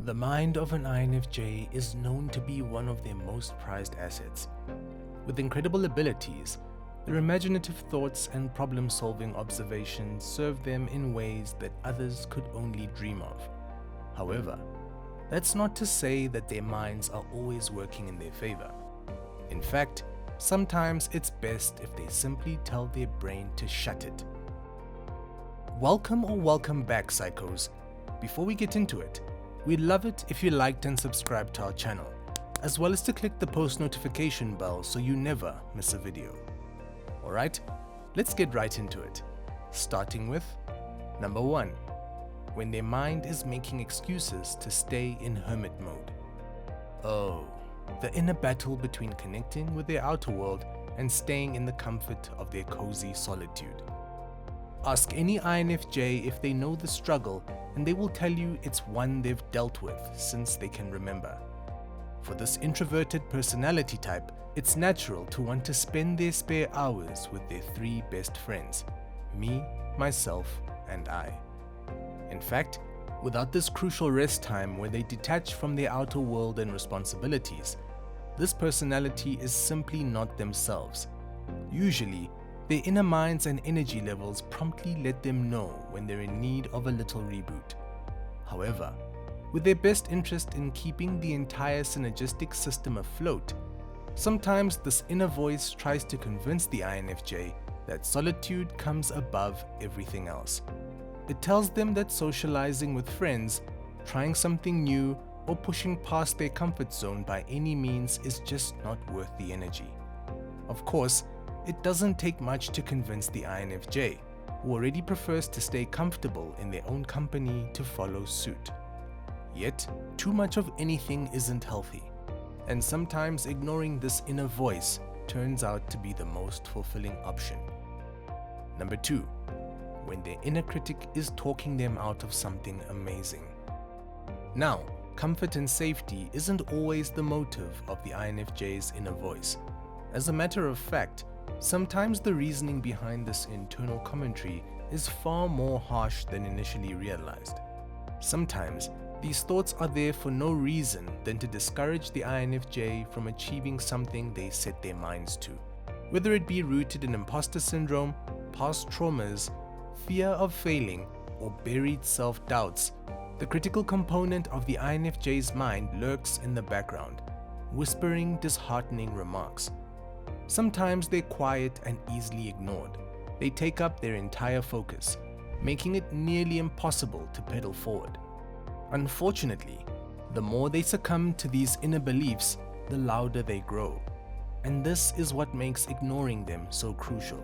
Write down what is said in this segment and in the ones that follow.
The mind of an INFJ is known to be one of their most prized assets. With incredible abilities, their imaginative thoughts and problem-solving observations serve them in ways that others could only dream of. However, that's not to say that their minds are always working in their favor. In fact, sometimes it's best if they simply tell their brain to shut it. Welcome back, psychos. Before we get into it, we'd love it if you liked and subscribed to our channel, as well as to click the post notification bell so you never miss a video. Alright, let's get right into it. Starting with number 1. When their mind is making excuses to stay in hermit mode. Oh, the inner battle between connecting with their outer world and staying in the comfort of their cozy solitude. Ask any INFJ if they know the struggle, and they will tell you it's one they've dealt with since they can remember. For this introverted personality type, it's natural to want to spend their spare hours with their 3 best friends: me, myself, and I. In fact, without this crucial rest time where they detach from their outer world and responsibilities, this personality is simply not themselves. Usually, their inner minds and energy levels promptly let them know when they're in need of a little reboot. However, with their best interest in keeping the entire synergistic system afloat, sometimes this inner voice tries to convince the INFJ that solitude comes above everything else. It tells them that socializing with friends, trying something new, or pushing past their comfort zone by any means is just not worth the energy. Of course, it doesn't take much to convince the INFJ, who already prefers to stay comfortable in their own company, to follow suit. Yet, too much of anything isn't healthy, and sometimes ignoring this inner voice turns out to be the most fulfilling option. Number 2. When their inner critic is talking them out of something amazing. Now, comfort and safety isn't always the motive of the INFJ's inner voice. As a matter of fact, sometimes the reasoning behind this internal commentary is far more harsh than initially realized. Sometimes, these thoughts are there for no reason than to discourage the INFJ from achieving something they set their minds to. Whether it be rooted in imposter syndrome, past traumas, fear of failing, or buried self-doubts, the critical component of the INFJ's mind lurks in the background, whispering disheartening remarks. Sometimes they're quiet and easily ignored. They take up their entire focus, making it nearly impossible to pedal forward. Unfortunately, the more they succumb to these inner beliefs, the louder they grow. And this is what makes ignoring them so crucial.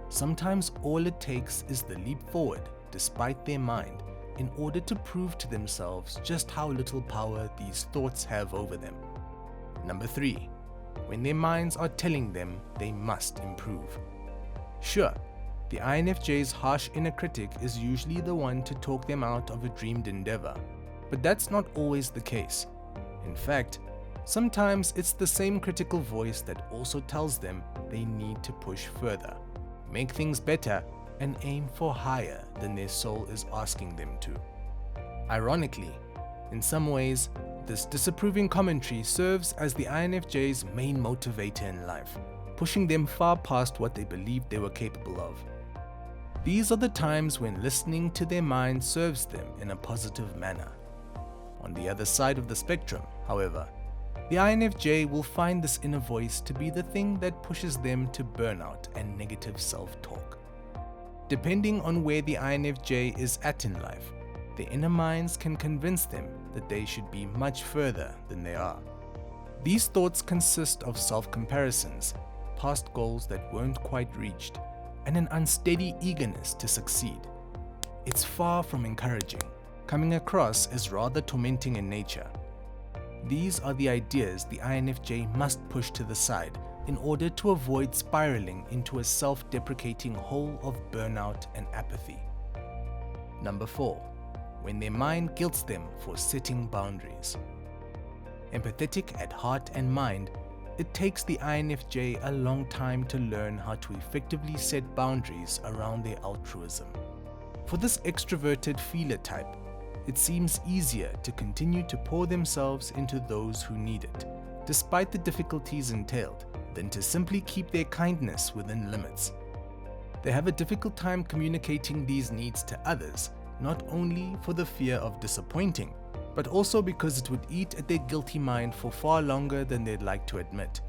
Sometimes all it takes is the leap forward, despite their mind, in order to prove to themselves just how little power these thoughts have over them. Number 3. When their minds are telling them they must improve. Sure, the INFJ's harsh inner critic is usually the one to talk them out of a dreamed endeavor, but that's not always the case. In fact, sometimes it's the same critical voice that also tells them they need to push further, make things better, and aim for higher than their soul is asking them to. Ironically, in some ways, this disapproving commentary serves as the INFJ's main motivator in life, pushing them far past what they believed they were capable of. These are the times when listening to their mind serves them in a positive manner. On the other side of the spectrum, however, the INFJ will find this inner voice to be the thing that pushes them to burnout and negative self-talk. Depending on where the INFJ is at in life, their inner minds can convince them that they should be much further than they are. These thoughts consist of self-comparisons, past goals that weren't quite reached, and an unsteady eagerness to succeed. It's far from encouraging, coming across as rather tormenting in nature. These are the ideas the INFJ must push to the side in order to avoid spiraling into a self-deprecating hole of burnout and apathy. Number 4. When their mind guilts them for setting boundaries. Empathetic at heart and mind, it takes the INFJ a long time to learn how to effectively set boundaries around their altruism. For this extroverted feeler type, it seems easier to continue to pour themselves into those who need it, despite the difficulties entailed, than to simply keep their kindness within limits. They have a difficult time communicating these needs to others, not only for the fear of disappointing, but also because it would eat at their guilty mind for far longer than they'd like to admit.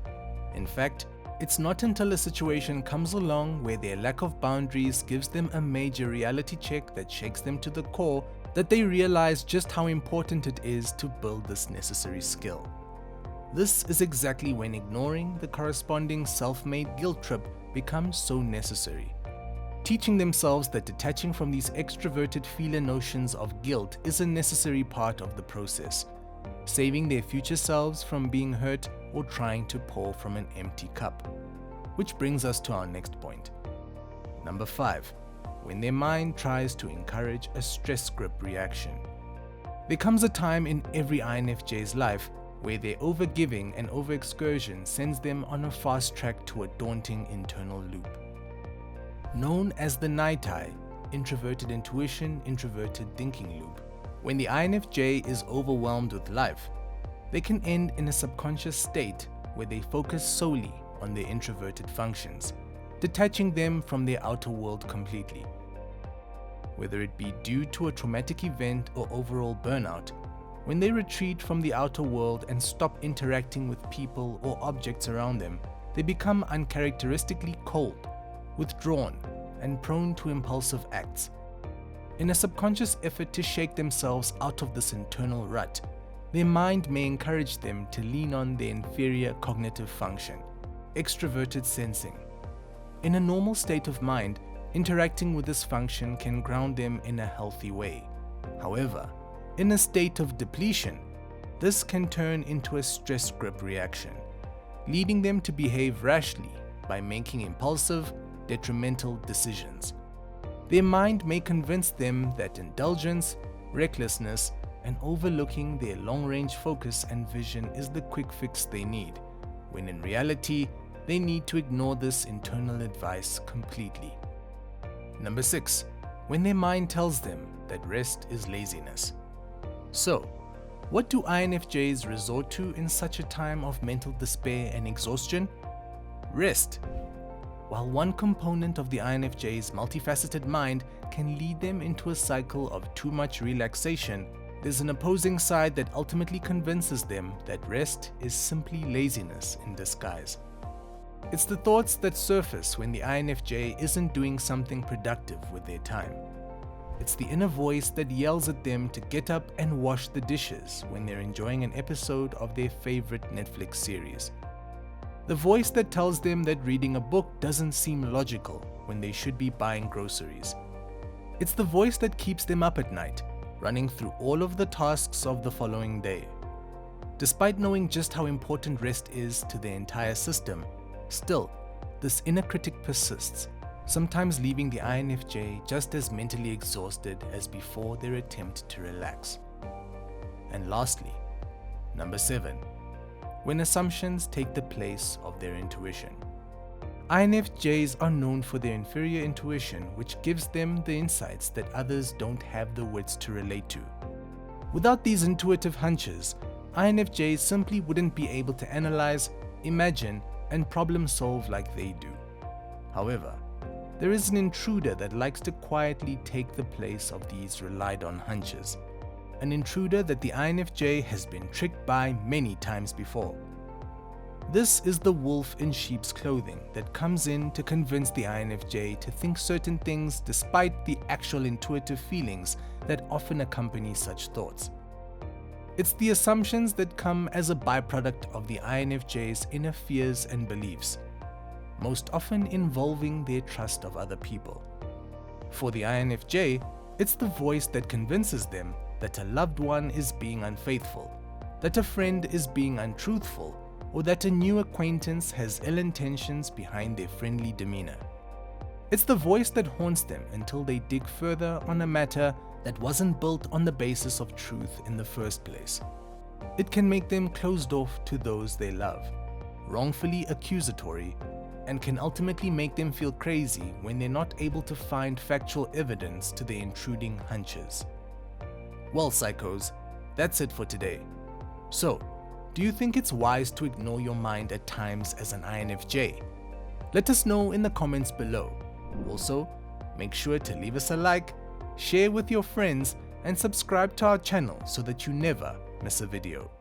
In fact, it's not until a situation comes along where their lack of boundaries gives them a major reality check that shakes them to the core that they realize just how important it is to build this necessary skill. This is exactly when ignoring the corresponding self-made guilt trip becomes so necessary. Teaching themselves that detaching from these extroverted feeler notions of guilt is a necessary part of the process, saving their future selves from being hurt or trying to pour from an empty cup. Which brings us to our next point. Number 5. When their mind tries to encourage a stress grip reaction. There comes a time in every INFJ's life where their overgiving and overexertion sends them on a fast track to a daunting internal loop. Known as the night eye, introverted intuition, introverted thinking loop. When the INFJ is overwhelmed with life, they can end in a subconscious state where they focus solely on their introverted functions, detaching them from their outer world completely. Whether it be due to a traumatic event or overall burnout, when they retreat from the outer world and stop interacting with people or objects around them, they become uncharacteristically cold, withdrawn, and prone to impulsive acts. In a subconscious effort to shake themselves out of this internal rut, their mind may encourage them to lean on their inferior cognitive function, extroverted sensing. In a normal state of mind, interacting with this function can ground them in a healthy way. However, in a state of depletion, this can turn into a stress grip reaction, leading them to behave rashly by making impulsive, detrimental decisions. Their mind may convince them that indulgence, recklessness, and overlooking their long-range focus and vision is the quick fix they need, when in reality, they need to ignore this internal advice completely. Number 6. When their mind tells them that rest is laziness. So, what do INFJs resort to in such a time of mental despair and exhaustion? Rest. While one component of the INFJ's multifaceted mind can lead them into a cycle of too much relaxation, there's an opposing side that ultimately convinces them that rest is simply laziness in disguise. It's the thoughts that surface when the INFJ isn't doing something productive with their time. It's the inner voice that yells at them to get up and wash the dishes when they're enjoying an episode of their favorite Netflix series. The voice that tells them that reading a book doesn't seem logical when they should be buying groceries. It's the voice that keeps them up at night, running through all of the tasks of the following day. Despite knowing just how important rest is to their entire system, still, this inner critic persists, sometimes leaving the INFJ just as mentally exhausted as before their attempt to relax. And lastly, number 7. When assumptions take the place of their intuition. INFJs are known for their inferior intuition, which gives them the insights that others don't have the wits to relate to. Without these intuitive hunches, INFJs simply wouldn't be able to analyze, imagine, and problem solve like they do. However, there is an intruder that likes to quietly take the place of these relied on hunches. An intruder that the INFJ has been tricked by many times before. This is the wolf in sheep's clothing that comes in to convince the INFJ to think certain things despite the actual intuitive feelings that often accompany such thoughts. It's the assumptions that come as a byproduct of the INFJ's inner fears and beliefs, most often involving their trust of other people. For the INFJ, it's the voice that convinces them that a loved one is being unfaithful, that a friend is being untruthful, or that a new acquaintance has ill intentions behind their friendly demeanor. It's the voice that haunts them until they dig further on a matter that wasn't built on the basis of truth in the first place. It can make them closed off to those they love, wrongfully accusatory, and can ultimately make them feel crazy when they're not able to find factual evidence to their intruding hunches. Well, psychos, that's it for today. So, do you think it's wise to ignore your mind at times as an INFJ? Let us know in the comments below. Also, make sure to leave us a like, share with your friends, and subscribe to our channel so that you never miss a video.